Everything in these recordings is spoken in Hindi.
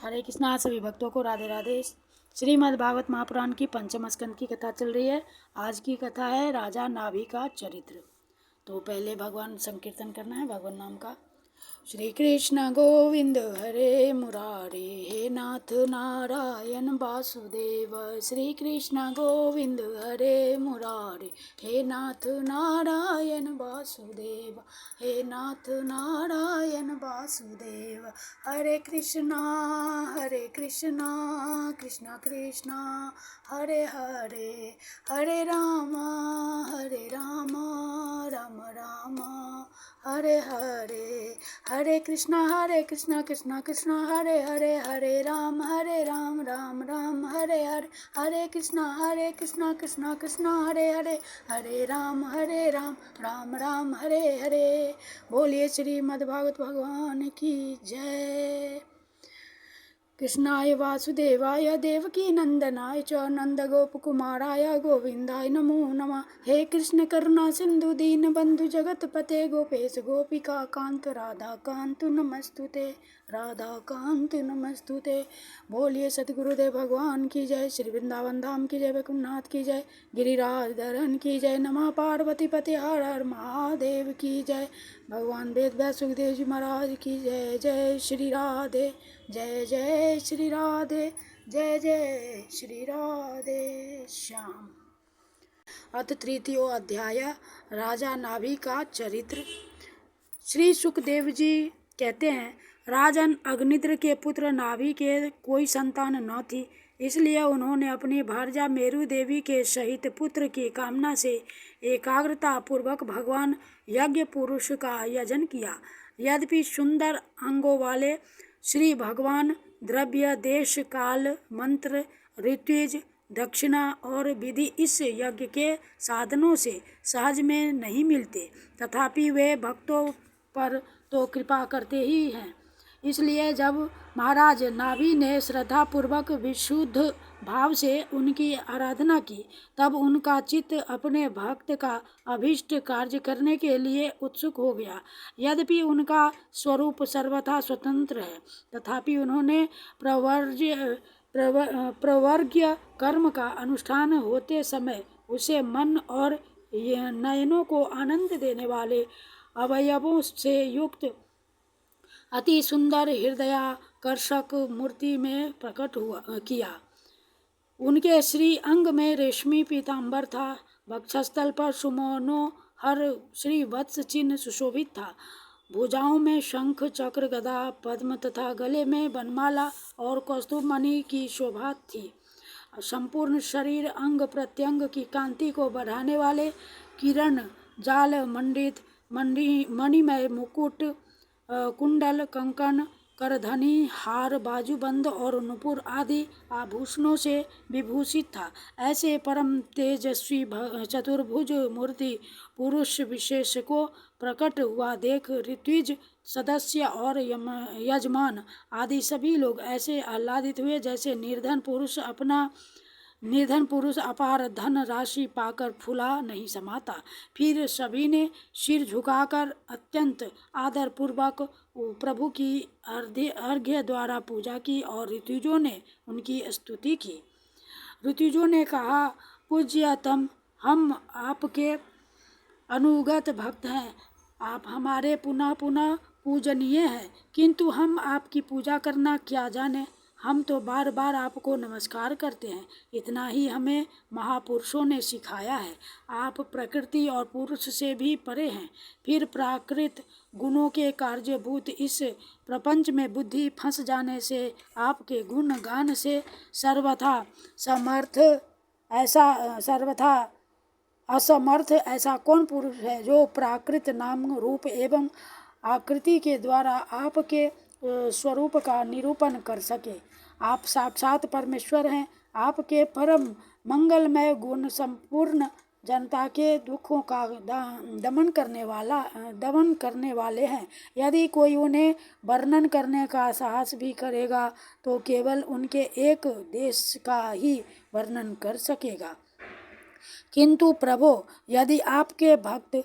हरे कृष्णा। सभी भक्तों को राधे राधे। श्रीमद् भागवत महापुराण की पंचम स्कंद की कथा चल रही है। आज की कथा है राजा नाभि का चरित्र। तो पहले भगवान संकीर्तन करना है भगवान नाम का। श्री कृष्ण गोविंद हरे मुरारे, हे नाथ नारायण वासुदेव। श्री कृष्ण गोविंद हरे मुरारे, हे नाथ नारायण वासुदेव। हे नाथ नारायण वासुदेव। हरे कृष्णा कृष्णा कृष्णा हरे हरे, हरे राम राम राम हरे हरे। हरे कृष्णा कृष्णा कृष्णा हरे हरे, हरे राम राम राम हरे हरे। हरे कृष्णा कृष्णा हरे हरे, हरे राम राम हरे हरे। बोलिए श्रीमद्भागवत भगवान की जय। कृष्णाय वासुदेवाय देवकी नंदनाय च नंद गोप कुमाराय गोविंदाय नमो नमः। हे कृष्ण करुणा सिंधु दीन बंधु जगत पते, गोपेश गोपिका कांत राधा कांत नमस्तुते, राधा कांत नमस्तुते। बोलिए सतगुरुदेव भगवान की जय। श्री वृंदावन धाम की जय, वैकुंठनाथ की जय, गिरिराज धरन की जय। नमः पार्वती पति हर हर महादेव की जय। भगवान वेद व्यास सुखदेव जी महाराज की जय। जय श्री राधे, जय जय श्री राधे, जय जय श्री राधे श्याम। अथ तृतीयो अध्याय राजा नाभि का चरित्र। श्री सुखदेव जी कहते हैं, राजन अग्निद्र के पुत्र नाभि के कोई संतान न थी, इसलिए उन्होंने अपनी भार्या मेरु देवी के सहित पुत्र की कामना से एकाग्रता पूर्वक भगवान यज्ञ पुरुष का यजन किया। यद्यपि सुंदर अंगों वाले श्री भगवान द्रव्य देश काल मंत्र ऋत्विज दक्षिणा और विधि इस यज्ञ के साधनों से सहज में नहीं मिलते, तथापि वे भक्तों पर तो कृपा करते ही हैं। इसलिए जब महाराज नाभि ने श्रद्धापूर्वक विशुद्ध भाव से उनकी आराधना की, तब उनका चित्त अपने भक्त का अभीष्ट कार्य करने के लिए उत्सुक हो गया। यद्यपि उनका स्वरूप सर्वथा स्वतंत्र है, तथापि उन्होंने प्रवर्ग्य कर्म का अनुष्ठान होते समय उसे मन और नयनों को आनंद देने वाले अवयवों से युक्त अति सुंदर हृदयाकर्षक मूर्ति में प्रकट किया। उनके श्री अंग में रेशमी पीताम्बर था, वक्षस्थल पर सुमनोहर श्री वत्स चिन्ह सुशोभित था, भुजाओं में शंख चक्र गदा पद्म तथा गले में वनमाला और कौस्तुभ मणि की शोभा थी। संपूर्ण शरीर अंग प्रत्यंग की कांति को बढ़ाने वाले किरण जाल मंडित मणिमय मुकुट कुंडल कंकन करधनी हार बाजूबंद और नुपुर आदि आभूषणों से विभूषित था। ऐसे परम तेजस्वी चतुर्भुज मूर्ति पुरुष विशेष को प्रकट हुआ देख ऋत्विज सदस्य और यजमान आदि सभी लोग ऐसे आह्लादित हुए जैसे निर्धन पुरुष अपार धन राशि पाकर फूला नहीं समाता। फिर सभी ने सिर झुकाकर अत्यंत आदर पूर्वक प्रभु की अर्घ्य द्वारा पूजा की और ऋतुजों ने उनकी स्तुति की। ऋतुजों ने कहा, पूज्यतम, हम आपके अनुगत भक्त हैं, आप हमारे पुनः पुनः पूजनीय हैं, किंतु हम आपकी पूजा करना क्या जाने। हम तो बार बार आपको नमस्कार करते हैं, इतना ही हमें महापुरुषों ने सिखाया है। आप प्रकृति और पुरुष से भी परे हैं, फिर प्राकृत गुणों के कार्यभूत इस प्रपंच में बुद्धि फंस जाने से आपके गुण गान से सर्वथा असमर्थ ऐसा कौन पुरुष है जो प्राकृत नाम रूप एवं आकृति के द्वारा आपके स्वरूप का निरूपण कर सके। आप साक्षात परमेश्वर हैं, आपके परम मंगलमय गुण संपूर्ण जनता के दुखों का दमन करने वाले हैं। यदि कोई उन्हें वर्णन करने का साहस भी करेगा तो केवल उनके एक देश का ही वर्णन कर सकेगा। किंतु प्रभो, यदि आपके भक्त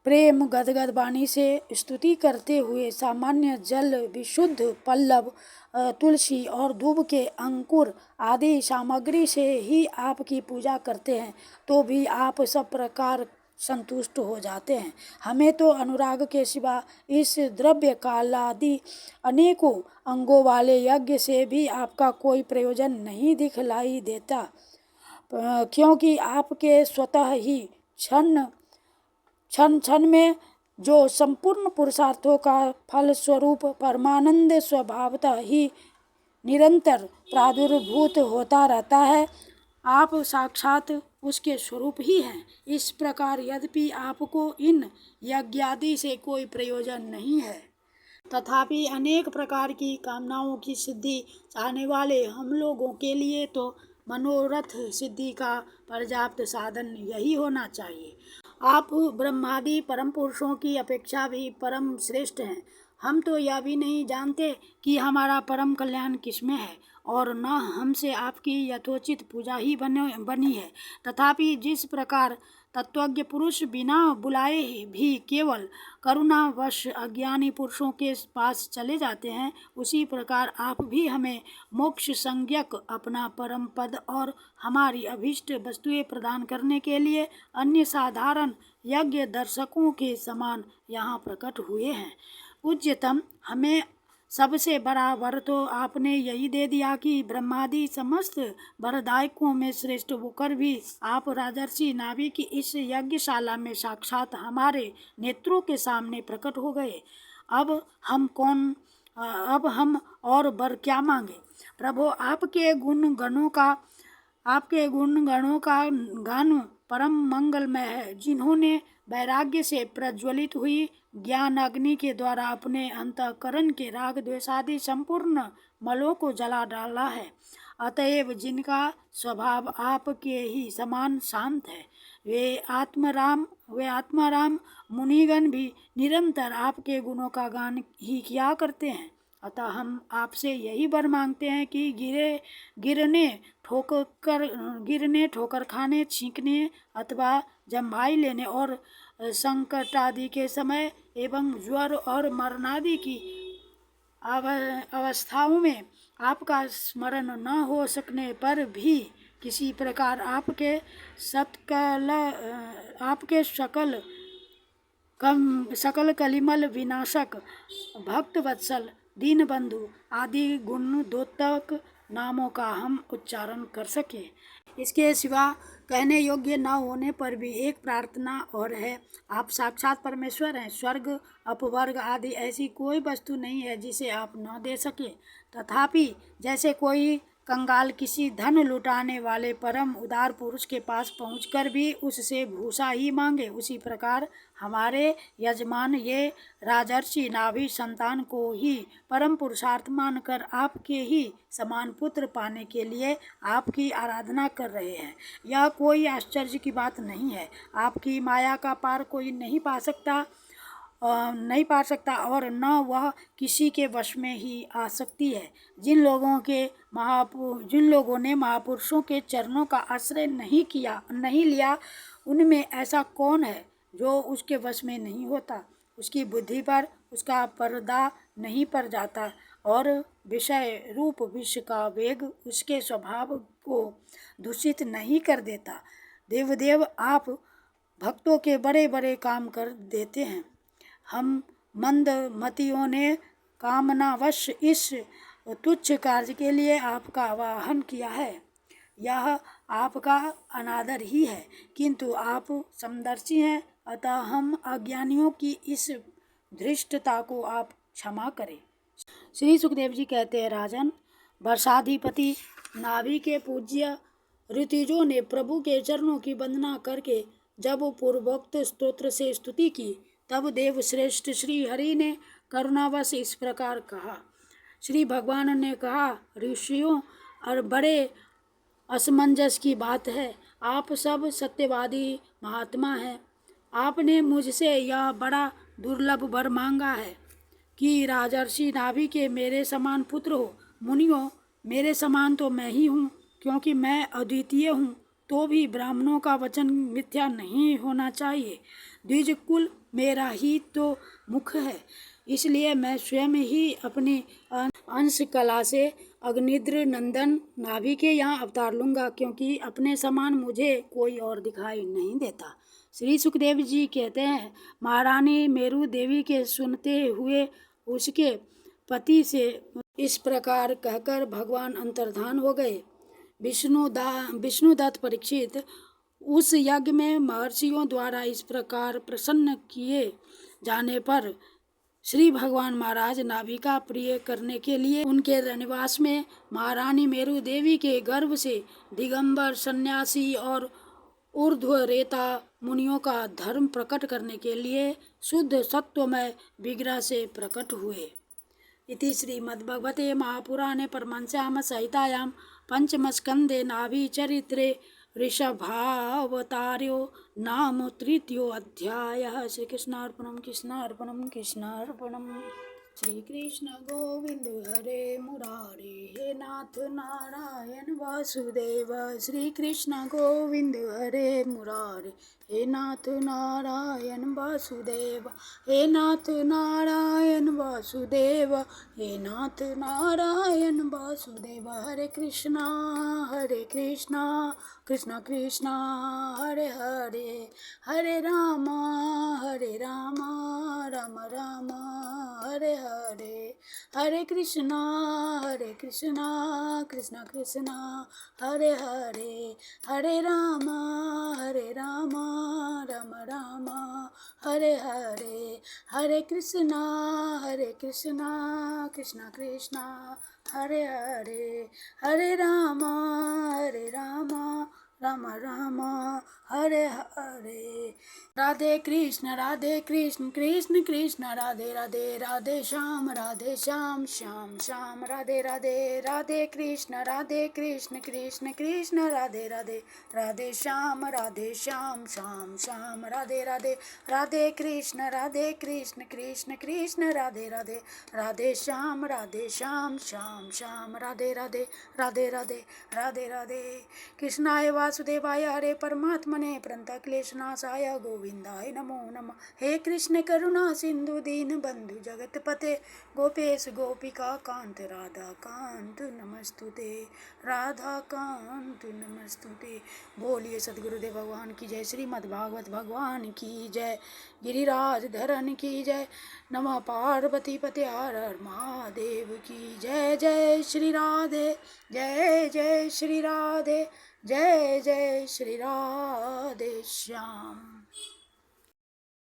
प्रेम गदगद वाणी से स्तुति करते हुए सामान्य जल, विशुद्ध पल्लव, तुलसी और दूब के अंकुर आदि सामग्री से ही आपकी पूजा करते हैं तो भी आप सब प्रकार संतुष्ट हो जाते हैं। हमें तो अनुराग के सिवा इस द्रव्य कालादि अनेकों अंगों वाले यज्ञ से भी आपका कोई प्रयोजन नहीं दिखलाई देता, क्योंकि आपके स्वतः ही क्षण क्षण में जो संपूर्ण पुरुषार्थों का फल स्वरूप परमानंद स्वभावतः ही निरंतर प्रादुर्भूत होता रहता है, आप साक्षात उसके स्वरूप ही हैं। इस प्रकार यद्यपि आपको इन यज्ञादि से कोई प्रयोजन नहीं है, तथापि अनेक प्रकार की कामनाओं की सिद्धि चाहने वाले हम लोगों के लिए तो मनोरथ सिद्धि का पर्याप्त साधन यही होना चाहिए। आप ब्रह्मादि परम पुरुषों की अपेक्षा भी परम श्रेष्ठ हैं। हम तो यह भी नहीं जानते कि हमारा परम कल्याण किसमें है और न हमसे आपकी यथोचित पूजा ही बनी है। तथापि जिस प्रकार तत्वज्ञ पुरुष बिना बुलाए भी केवल करुणावश अज्ञानी पुरुषों के पास चले जाते हैं, उसी प्रकार आप भी हमें मोक्ष संज्ञक अपना परम पद और हमारी अभीष्ट वस्तुएं प्रदान करने के लिए अन्य साधारण यज्ञ दर्शकों के समान यहाँ प्रकट हुए हैं। उच्चतम, हमें सबसे बड़ा वर तो आपने यही दे दिया कि ब्रह्मादि समस्त वरदायकों में श्रेष्ठ होकर भी आप राजर्षि नाभि की इस यज्ञशाला में साक्षात हमारे नेत्रों के सामने प्रकट हो गए। अब हम और वर क्या मांगे। प्रभु, आपके गुण गणों का गान परम मंगलमय है। जिन्होंने वैराग्य से प्रज्वलित हुई ज्ञान अग्नि के द्वारा अपने अंतःकरण के राग द्वेषादि संपूर्ण मलों को जला डाला है, अतएव जिनका स्वभाव आपके ही समान शांत है, वे आत्माराम मुनिगण भी निरंतर आपके गुणों का गान ही किया करते हैं। अतः हम आपसे यही वर मांगते हैं कि गिरने ठोकर खाने, छींकने अथवा जम्भाई लेने और संकटादि के समय एवं ज्वर और मरणादि की अवस्थाओं में आपका स्मरण न हो सकने पर भी किसी प्रकार आपके सकल कलिमल विनाशक भक्त वत्सल दीनबंधु आदि गुण द्योतक नामों का हम उच्चारण कर सके। इसके सिवा कहने योग्य न होने पर भी एक प्रार्थना और है। आप साक्षात परमेश्वर हैं। स्वर्ग, अपवर्ग आदि ऐसी कोई वस्तु नहीं है जिसे आप न दे सके। तथापि जैसे कोई कंगाल किसी धन लुटाने वाले परम उदार पुरुष के पास पहुंचकर भी उससे भूसा ही मांगे, उसी प्रकार हमारे यजमान ये राजर्षि नाभि संतान को ही परम पुरुषार्थ मानकर आपके ही समान पुत्र पाने के लिए आपकी आराधना कर रहे हैं। यह कोई आश्चर्य की बात नहीं है। आपकी माया का पार कोई नहीं पा सकता और न वह किसी के वश में ही आ सकती है। जिन लोगों ने महापुरुषों के चरणों का आश्रय नहीं लिया, उनमें ऐसा कौन है जो उसके वश में नहीं होता। उसकी बुद्धि पर उसका पर्दा नहीं पड़ जाता और विषय रूप विष का वेग उसके स्वभाव को दूषित नहीं कर देता। देवदेव, आप भक्तों के बड़े बड़े काम कर देते हैं। हम मंद मतियों ने कामनावश इस तुच्छ कार्य के लिए आपका आवाहन किया है। यह आपका अनादर ही है, किंतु आप समदर्शी हैं, अतः हम अज्ञानियों की इस धृष्टता को आप क्षमा करें। श्री सुखदेव जी कहते हैं, राजन, वर्षाधिपति नाभि के पूज्य ऋतिजों ने प्रभु के चरणों की वंदना करके जब पूर्वोक्त स्तोत्र से स्तुति की, तब देवश्रेष्ठ श्री हरि ने करुणावश इस प्रकार कहा। श्री भगवान ने कहा, ऋषियों, और बड़े असमंजस की बात है, आप सब सत्यवादी महात्मा हैं। आपने मुझसे यह बड़ा दुर्लभ वर मांगा है कि राजर्षि नाभि के मेरे समान पुत्र हो। मुनियों, मेरे समान तो मैं ही हूँ, क्योंकि मैं अद्वितीय हूँ, तो भी ब्राह्मणों का वचन मिथ्या नहीं होना चाहिए। द्विज कुल मेरा ही तो मुख है, इसलिए मैं स्वयं ही अपनी अंश कला से अग्निद्र नंदन नाभि के यहाँ अवतार लूंगा, क्योंकि अपने समान मुझे कोई और दिखाई नहीं देता। श्री सुखदेव जी कहते हैं, महारानी मेरू देवी के सुनते हुए उसके पति से इस प्रकार कहकर भगवान अंतर्धान हो गए। विष्णुदत्त परीक्षित, उस यज्ञ में महर्षियों द्वारा इस प्रकार प्रसन्न किए जाने पर श्री भगवान महाराज नाभिका प्रिय करने के लिए उनके निवास में महारानी मेरू देवी के गर्भ से दिगंबर सन्यासी और ऊर्ध्वरेता मुनियों का धर्म प्रकट करने के लिए शुद्ध सत्वमय विग्रह से प्रकट हुए। इति श्रीमद्भगवते महापुराणे परमहंस्याम संहितायां पंचमस्कन्धे नाभिचरित्रे ऋषभावतार्यो नाम तृतीयोऽध्यायः। श्रीकृष्णार्पणं कृष्णार्पणं कृष्णार्पणम्। श्री कृष्ण गोविंद हरे मुरारे, हे नाथ नारायण वासुदेव। श्री कृष्ण गोविंद हरे मुरारे, हे नाथ नारायण वासुदेव। हे नाथ नारायण वासुदेव, हे नाथ नारायण वासुदेव। हरे कृष्णा कृष्ण कृष्ण हरे हरे, हरे रामा राम राम हरे हरे। हरे कृष्णा कृष्ण कृष्ण हरे हरे, हरे राम राम राम हरे हरे। हरे कृष्णा कृष्ण कृष्ण हरे हरे, हरे राम राम राम हरे हरे। राधे कृष्ण कृष्ण कृष्ण राधे राधे, राधे श्याम श्याम श्याम राधे राधे। राधे कृष्ण कृष्ण कृष्ण राधे राधे, राधे श्याम श्याम श्याम राधे राधे। राधे कृष्ण कृष्ण कृष्ण राधे राधे, राधे श्याम श्याम श्याम राधे राधे, राधे राधे राधे राधे। कृष्णाय वासुदेवाय हरे परमात्मने प्रणतक्लेशनाशाय गोविंदाय नमो नमः। हे कृष्ण करुणा सिंधु दीन बंधु जगतपते, गोपेश गोपिका कांत राधा कांत नमस्तुते, राधा कांत नमस्तुते। बोलिए सद्गुरुदेव भगवान की जय, श्रीमद् भागवत भगवान की जय, गिरिराज धरन की जय। नमः पार्वती पते हर हर महादेव की जय। जय श्री राधे, जय श्री राधे, जय श्री राधे श्याम।